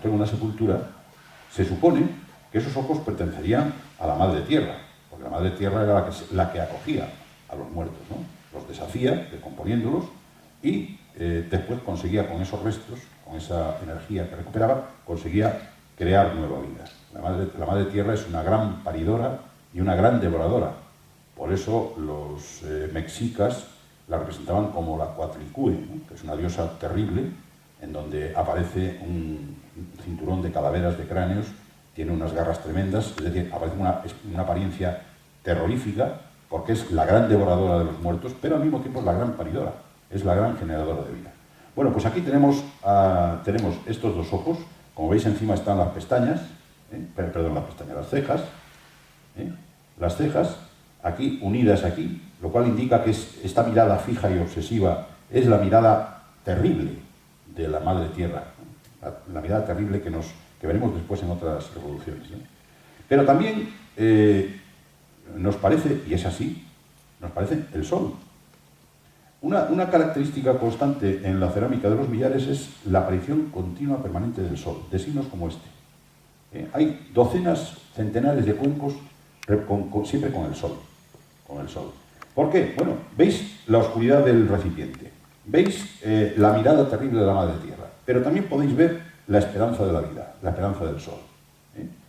encontró en una sepultura, se supone que esos ojos pertenecerían a la Madre Tierra, porque la Madre Tierra era la que acogía a los muertos, ¿no? Los deshacía, descomponiéndolos, y después conseguía con esos restos, con esa energía que recuperaba, conseguía crear nueva vida. La Madre Tierra es una gran paridora y una gran devoradora. Por eso los mexicas la representaban como la Coatlicue, ¿no? Que es una diosa terrible, en donde aparece un cinturón de calaveras, de cráneos, tiene unas garras tremendas, es decir, aparece una apariencia terrorífica, porque es la gran devoradora de los muertos, pero al mismo tiempo es la gran paridora, es la gran generadora de vida. Bueno, pues aquí tenemos estos dos ojos. Como veis, encima están las pestañas, perdón, las pestañas, las cejas, las cejas, aquí, unidas aquí, lo cual indica que esta mirada fija y obsesiva es la mirada terrible de la Madre Tierra, la mirada terrible que veremos después en otras revoluciones, ¿no? Pero también nos parece, y es así, nos parece el Sol. Una característica constante en la cerámica de los Millares es la aparición continua permanente del Sol, de signos como este. Hay docenas, centenares de cuencos siempre con el Sol. ¿Por qué? Bueno, veis la oscuridad del recipiente, veis la mirada terrible de la Madre Tierra, pero también podéis ver la esperanza de la vida, la esperanza del Sol.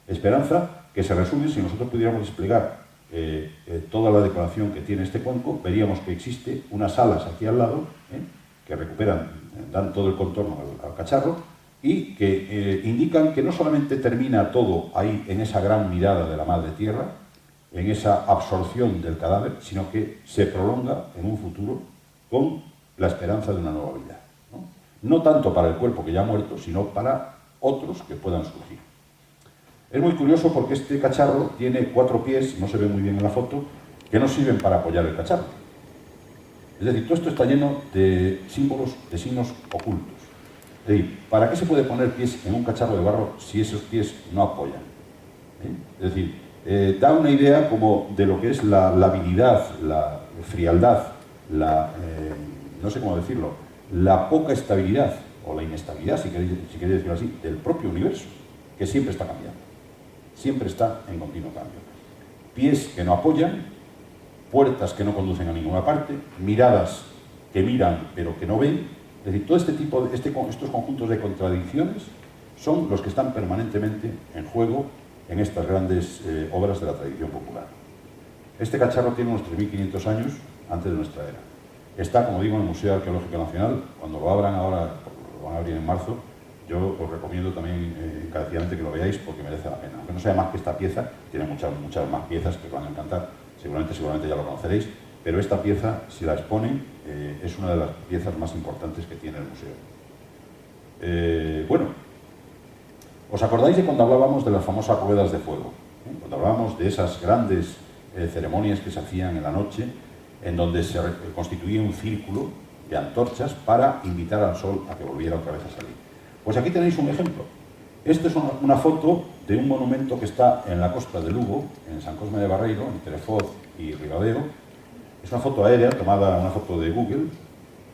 Esperanza que se resume, si nosotros pudiéramos desplegar toda la decoración que tiene este cuenco, veríamos que existe unas alas aquí al lado, que recuperan, dan todo el contorno al cacharro, y que indican que no solamente termina todo ahí en esa gran mirada de la Madre Tierra, en esa absorción del cadáver, sino que se prolonga en un futuro con la esperanza de una nueva vida. No tanto para el cuerpo que ya ha muerto, sino para otros que puedan surgir. Es muy curioso porque este cacharro tiene 4 pies, no se ve muy bien en la foto, que no sirven para apoyar el cacharro. Es decir, todo esto está lleno de símbolos, de signos ocultos. Es decir, ¿para qué se puede poner pies en un cacharro de barro si esos pies no apoyan? Es decir, da una idea como de lo que es la habilidad, la frialdad, no sé cómo decirlo, la poca estabilidad, o la inestabilidad, si queréis decirlo así, del propio universo, que siempre está cambiando. Siempre está en continuo cambio. Pies que no apoyan, puertas que no conducen a ninguna parte, miradas que miran pero que no ven. Es decir, todo este tipo estos conjuntos de contradicciones son los que están permanentemente en juego en estas grandes obras de la tradición popular. Este cacharro tiene unos 3.500 años antes de nuestra era. Está, como digo, en el Museo Arqueológico Nacional. Cuando lo abran ahora, lo van a abrir en marzo, yo os recomiendo también encarecidamente que lo veáis porque merece la pena. Aunque no sea más que esta pieza, tiene muchas más piezas que os van a encantar, seguramente ya lo conoceréis, pero esta pieza, si la exponen, es una de las piezas más importantes que tiene el museo. Bueno, ¿os acordáis de cuando hablábamos de las famosas ruedas de fuego? Cuando hablábamos de esas grandes ceremonias que se hacían en la noche, en donde se constituía un círculo de antorchas para invitar al sol a que volviera otra vez a salir. Pues aquí tenéis un ejemplo. Esta es una foto de un monumento que está en la costa de Lugo, en San Cosme de Barreiro, entre Foz y Ribadeo. Es una foto aérea, una foto de Google.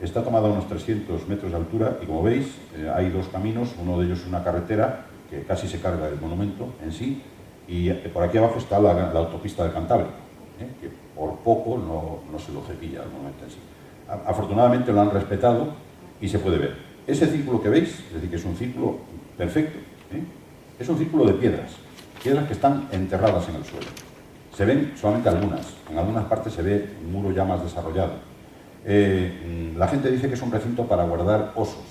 Está tomada a unos 300 metros de altura y, como veis, hay 2 caminos. Uno de ellos es una carretera que casi se carga el monumento en sí, y por aquí abajo está la autopista del Cantábrico, que por poco no se lo cepilla el monumento en sí. Afortunadamente lo han respetado y se puede ver. Ese círculo que veis, es decir, que es un círculo perfecto, es un círculo de piedras que están enterradas en el suelo. Se ven solamente algunas, en algunas partes se ve un muro ya más desarrollado. La gente dice que es un recinto para guardar osos.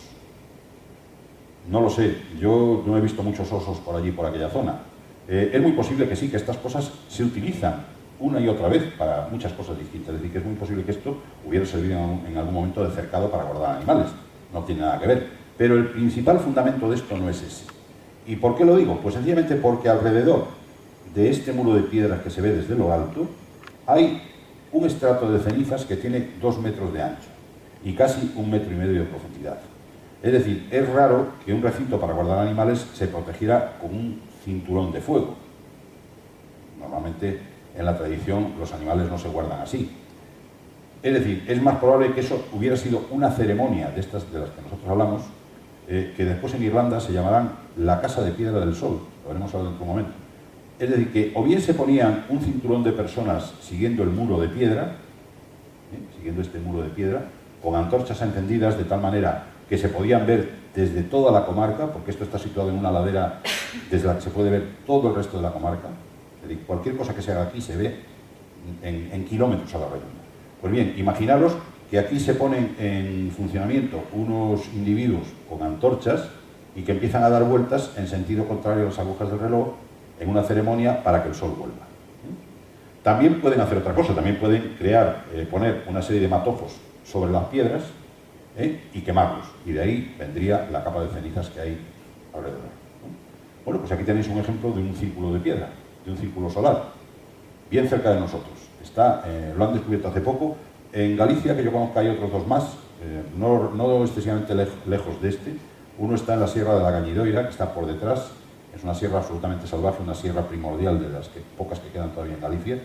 No lo sé, yo no he visto muchos osos por allí, por aquella zona. Es muy posible que sí, que estas cosas se utilizan una y otra vez para muchas cosas distintas. Es decir, que es muy posible que esto hubiera servido en algún momento de cercado para guardar animales. No tiene nada que ver. Pero el principal fundamento de esto no es ese. ¿Y por qué lo digo? Pues sencillamente porque alrededor de este muro de piedras que se ve desde lo alto hay un estrato de cenizas que tiene 2 metros de ancho y casi 1,5 metros de profundidad. Es decir, es raro que un recinto para guardar animales se protegiera con un cinturón de fuego. Normalmente en la tradición los animales no se guardan así. Es decir, es más probable que eso hubiera sido una ceremonia de estas de las que nosotros hablamos, que después en Irlanda se llamarán la Casa de Piedra del Sol, lo veremos ahora en otro momento. Es decir, que o bien se ponían un cinturón de personas siguiendo el muro de piedra, siguiendo este muro de piedra, con antorchas encendidas de tal manera que se podían ver desde toda la comarca, porque esto está situado en una ladera desde la que se puede ver todo el resto de la comarca. Es decir, cualquier cosa que se haga aquí se ve en kilómetros a la redonda. Pues bien, imaginaros que aquí se ponen en funcionamiento unos individuos con antorchas y que empiezan a dar vueltas en sentido contrario a las agujas del reloj en una ceremonia para que el sol vuelva. También pueden hacer otra cosa, también pueden poner una serie de matofos sobre las piedras y quemarlos, y de ahí vendría la capa de cenizas que hay alrededor. Bueno, pues aquí tenéis un ejemplo de un círculo de piedra, de un círculo solar, bien cerca de nosotros. Lo han descubierto hace poco. En Galicia, que yo conozco, hay otros dos más, no excesivamente lejos de este. Uno está en la Sierra de la Gañidoira, que está por detrás. Es una sierra absolutamente salvaje, una sierra primordial de las pocas que quedan todavía en Galicia.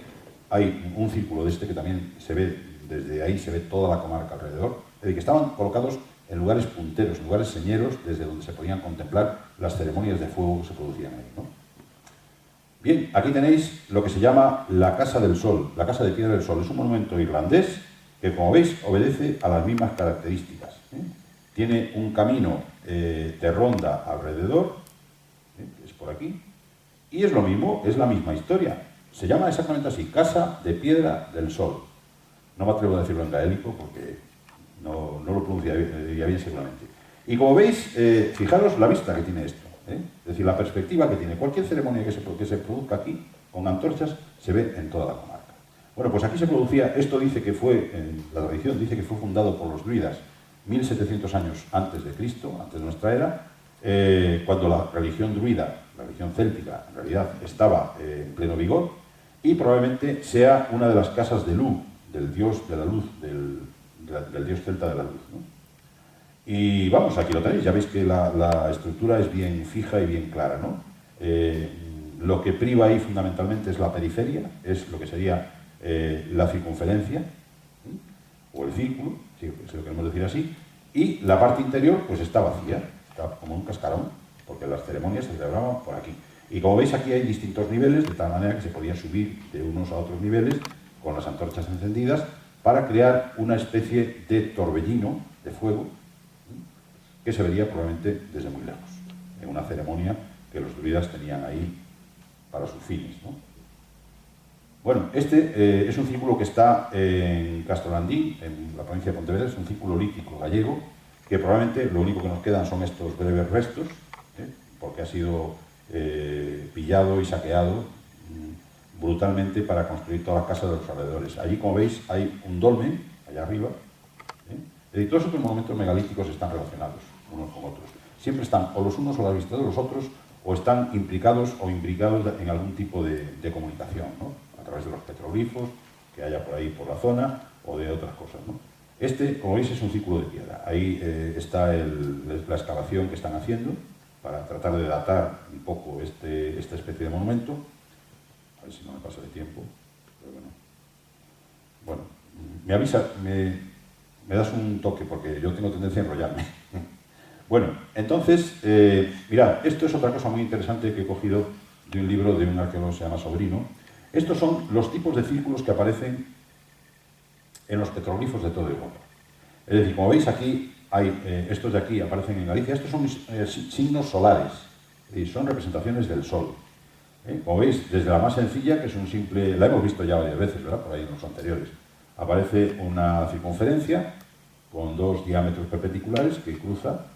Hay un círculo de este que también se ve, desde ahí se ve toda la comarca alrededor. Es decir, que estaban colocados en lugares punteros, en lugares señeros, desde donde se podían contemplar las ceremonias de fuego que se producían ahí, ¿no? Bien, aquí tenéis lo que se llama la Casa del Sol, la Casa de Piedra del Sol. Es un monumento irlandés que, como veis, obedece a las mismas características. Tiene un camino de ronda alrededor, que es por aquí, y es lo mismo, es la misma historia. Se llama exactamente así, Casa de Piedra del Sol. No me atrevo a decirlo en gaélico porque no lo pronunciaría bien seguramente. Y como veis, fijaros la vista que tiene esto. Es decir, la perspectiva que tiene. Cualquier ceremonia que se produzca aquí, con antorchas, se ve en toda la comarca. Bueno, pues aquí se producía, esto dice que fue, la tradición dice que fue fundado por los druidas 1700 años antes de Cristo, antes de nuestra era, cuando la religión druida, la religión céltica, en realidad estaba en pleno vigor, y probablemente sea una de las casas de Lu, del dios de la luz, del dios celta de la luz, ¿no? Y vamos, aquí lo tenéis, ya veis que la estructura es bien fija y bien clara, ¿no? Lo que priva ahí fundamentalmente es la periferia, es lo que sería la circunferencia, o el círculo, si lo queremos decir así, y la parte interior pues está vacía, está como un cascarón, porque las ceremonias se celebraban por aquí. Y como veis aquí hay distintos niveles, de tal manera que se podía subir de unos a otros niveles con las antorchas encendidas para crear una especie de torbellino de fuego que se vería probablemente desde muy lejos, en una ceremonia que los druidas tenían ahí para sus fines, ¿no? Bueno, este es un círculo que está en Castrolandín, en la provincia de Pontevedra, es un círculo lítico gallego, que probablemente lo único que nos quedan son estos breves restos, porque ha sido pillado y saqueado brutalmente para construir toda la casa de los alrededores. Allí, como veis, hay un dolmen, allá arriba, y todos estos monumentos megalíticos están relacionados unos con otros. Siempre están o los unos a la vista de los otros, o están implicados o imbricados en algún tipo de comunicación, ¿no? A través de los petroglifos que haya por ahí por la zona, o de otras cosas, ¿no? Este, como veis, es un círculo de piedra. Ahí está la excavación que están haciendo para tratar de datar un poco esta especie de monumento. A ver si no me pasa de tiempo, pero bueno. Bueno, me avisa, me das un toque, porque yo tengo tendencia a enrollarme. Bueno, entonces, mirad, esto es otra cosa muy interesante que he cogido de un libro de un arqueólogo que se llama Sobrino. Estos son los tipos de círculos que aparecen en los petroglifos de toda Europa. Es decir, como veis aquí, estos de aquí aparecen en Galicia, estos son signos solares, es decir, son representaciones del sol. Como veis, desde la más sencilla, que es un simple, la hemos visto ya varias veces, ¿verdad? Por ahí en los anteriores, aparece una circunferencia con dos diámetros perpendiculares que cruza,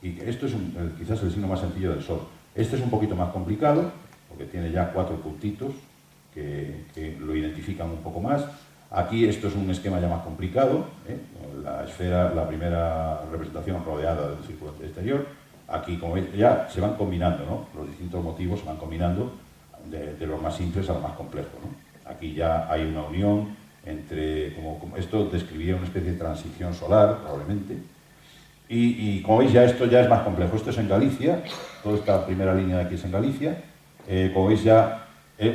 y esto es quizás el signo más sencillo del sol. Este es un poquito más complicado, porque tiene ya 4 puntitos que lo identifican un poco más. Aquí esto es un esquema ya más complicado, la esfera, la primera representación rodeada del círculo exterior. Aquí, como veis, ya se van combinando, ¿no? Los distintos motivos se van combinando de los más simples a los más complejos, ¿no? Aquí ya hay una unión entre, como esto describiría una especie de transición solar, probablemente. Y como veis, ya esto ya es más complejo. Esto es en Galicia, toda esta primera línea de aquí es en Galicia. Como veis ya,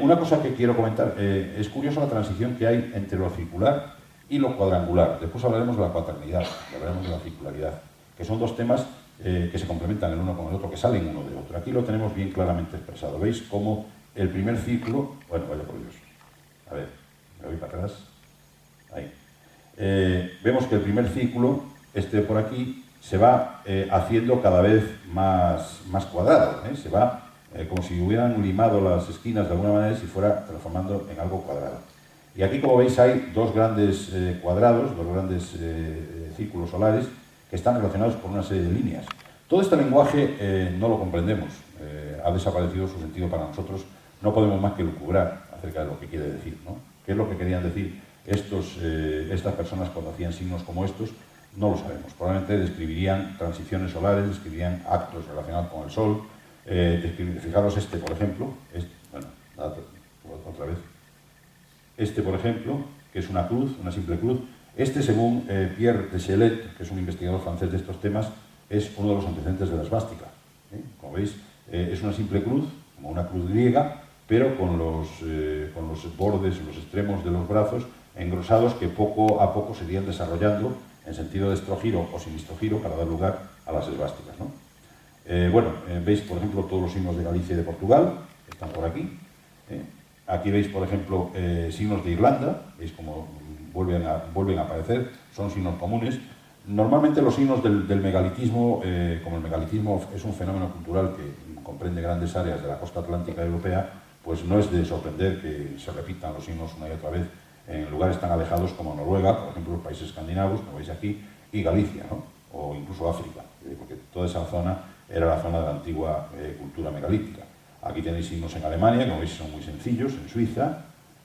una cosa que quiero comentar, es curiosa la transición que hay entre lo circular y lo cuadrangular. Después hablaremos de la cuaternidad, hablaremos de la circularidad, que son dos temas que se complementan el uno con el otro, que salen uno de otro. Aquí lo tenemos bien claramente expresado. ¿Veis cómo el primer ciclo... Bueno, vaya por Dios. A ver, me voy para atrás. Ahí. Vemos que el primer ciclo, este de por aquí, se va haciendo cada vez más cuadrado. Se va como si hubieran limado las esquinas de alguna manera y se fuera transformando en algo cuadrado. Y aquí, como veis, hay dos grandes cuadrados, dos grandes círculos solares que están relacionados por una serie de líneas. Todo este lenguaje no lo comprendemos, ha desaparecido su sentido para nosotros, no podemos más que lucubrar acerca de lo que quiere decir, ¿no? ¿Qué es lo que querían decir estas personas cuando hacían signos como estos? No lo sabemos. Probablemente describirían transiciones solares, describirían actos relacionados con el Sol. Fijaros este, por ejemplo, bueno, otra vez. Este, por ejemplo, que es una cruz, una simple cruz. Este, según Pierre de Chelet, que es un investigador francés de estos temas, es uno de los antecedentes de la esvástica. Como veis, es una simple cruz, como una cruz griega, pero con los bordes, los extremos de los brazos engrosados que poco a poco se irían desarrollando en sentido de estrogiro o sinistogiro para dar lugar a las esvásticas, ¿no? Veis, por ejemplo, todos los signos de Galicia y de Portugal, que están por aquí. Aquí veis, por ejemplo, signos de Irlanda, veis cómo vuelven a aparecer, son signos comunes. Normalmente los signos del megalitismo, como el megalitismo es un fenómeno cultural que comprende grandes áreas de la costa atlántica europea, pues no es de sorprender que se repitan los signos una y otra vez en lugares tan alejados como Noruega, por ejemplo, los países escandinavos, como veis aquí, y Galicia, ¿no? O incluso África, porque toda esa zona era la zona de la antigua cultura megalítica. Aquí tenéis signos en Alemania, como veis son muy sencillos, en Suiza,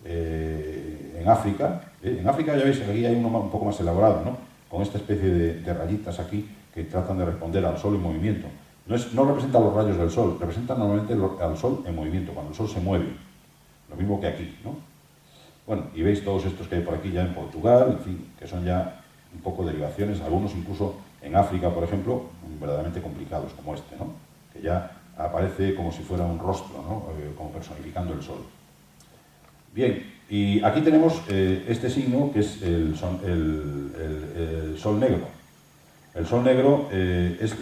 en África. En África ya veis, aquí hay uno un poco más elaborado, ¿no? Con esta especie de rayitas aquí que tratan de responder al Sol en movimiento. No representan los rayos del Sol, representan normalmente al Sol en movimiento, cuando el Sol se mueve. Lo mismo que aquí, ¿no? Bueno, y veis todos estos que hay por aquí ya en Portugal, en fin, que son ya un poco derivaciones, algunos incluso en África, por ejemplo, verdaderamente complicados, como este, ¿no? Que ya aparece como si fuera un rostro, ¿no? Como personificando el Sol. Bien, y aquí tenemos este signo que es el Sol negro. El Sol negro es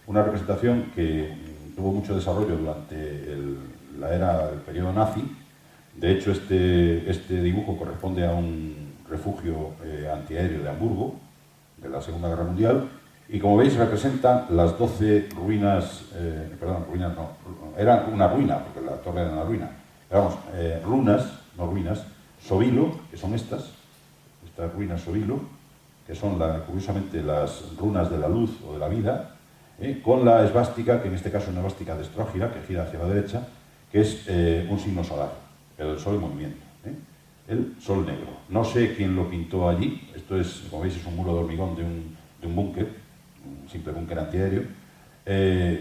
una representación que tuvo mucho desarrollo durante la era del periodo nazi. De hecho, este dibujo corresponde a un refugio antiaéreo de Hamburgo, de la Segunda Guerra Mundial, y como veis representa las 12 ruinas, ruinas no, era una ruina, porque la torre era una ruina, pero vamos, runas, no ruinas, Sobilo, que son estas ruinas Sobilo, que son curiosamente las runas de la luz o de la vida, con la esvástica, que en este caso es una esvástica de estrógira, que gira hacia la derecha, que es un signo solar, el Sol en movimiento, el Sol negro. No sé quién lo pintó allí, esto es, como veis, es un muro de hormigón de un búnker, un simple búnker antiaéreo.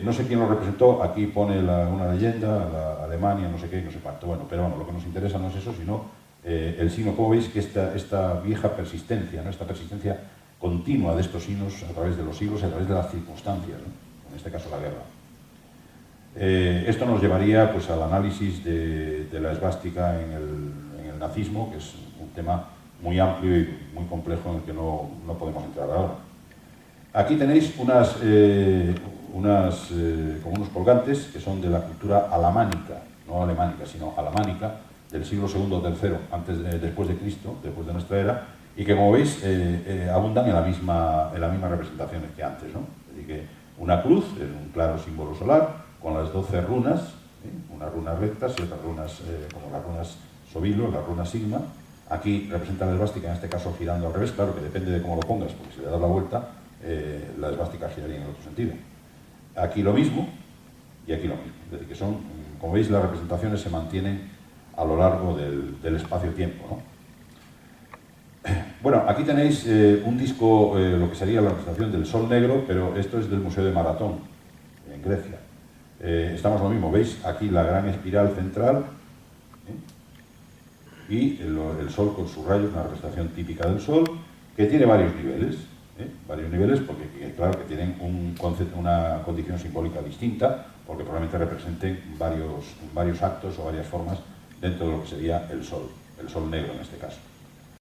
No sé quién lo representó, aquí pone una leyenda, la Alemania, no sé qué, no sé cuánto. Bueno, pero bueno, lo que nos interesa no es eso, sino el signo. Como veis que esta vieja persistencia, ¿no? Esta persistencia continua de estos signos a través de los siglos, a través de las circunstancias, ¿no? En este caso la guerra. Esto nos llevaría pues, al análisis de la esvástica en el nazismo, que es un tema muy amplio y muy complejo en el que no podemos entrar ahora. Aquí tenéis como unos colgantes que son de la cultura alamánica, no alemánica, sino alamánica, del siglo II o III, después de Cristo, después de nuestra era, y que, como veis, abundan en las mismas representaciones que antes, ¿no? Es decir, que una cruz es un claro símbolo solar, con las 12 runas, unas runas rectas y otras runas como las runas Sobilo, las runas Sigma. Aquí representa la esvástica, en este caso girando al revés, claro que depende de cómo lo pongas, porque si le das la vuelta, la esvástica giraría en el otro sentido. Aquí lo mismo y aquí lo mismo. Es decir, que son, como veis, las representaciones se mantienen a lo largo del espacio-tiempo, ¿no? Bueno, aquí tenéis un disco, lo que sería la representación del Sol negro, pero esto es del Museo de Maratón, en Grecia. Estamos lo mismo, veis aquí la gran espiral central y el Sol con sus rayos, una representación típica del Sol, que tiene varios niveles porque claro que tienen una condición simbólica distinta, porque probablemente representen varios actos o varias formas dentro de lo que sería el Sol negro en este caso.